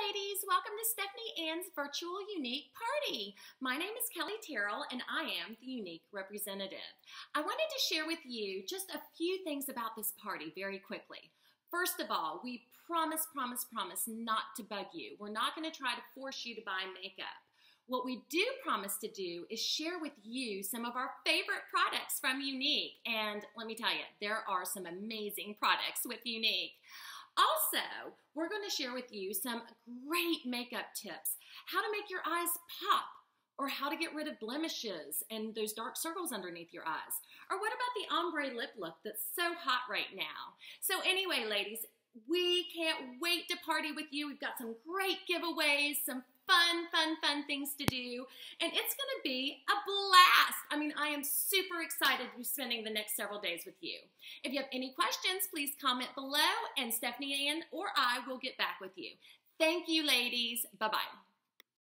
ladies, welcome to Stephanie Ann's virtual Younique party. My name is Kelly Terrell and I am the Younique representative. I wanted to share with you just a few things about this party very quickly. First of all, we promise not to bug you. We're not going to try to force you to buy makeup. What we do promise to do is share with you some of our favorite products from Younique. And let me tell you, there are some amazing products with Younique. Also, we're going to share with you some great makeup tips, how to make your eyes pop, or how to get rid of blemishes and those dark circles underneath your eyes. Or what about the ombre lip look that's so hot right now? So anyway, ladies, we can't wait to party with you. We've got some great giveaways, some fun things to do, and it's going to be a blast. I mean, I am super excited to be spending the next several days with you. If you have any questions, please comment below, and Stephanie Ann or I will get back with you. Thank you, ladies. Bye-bye.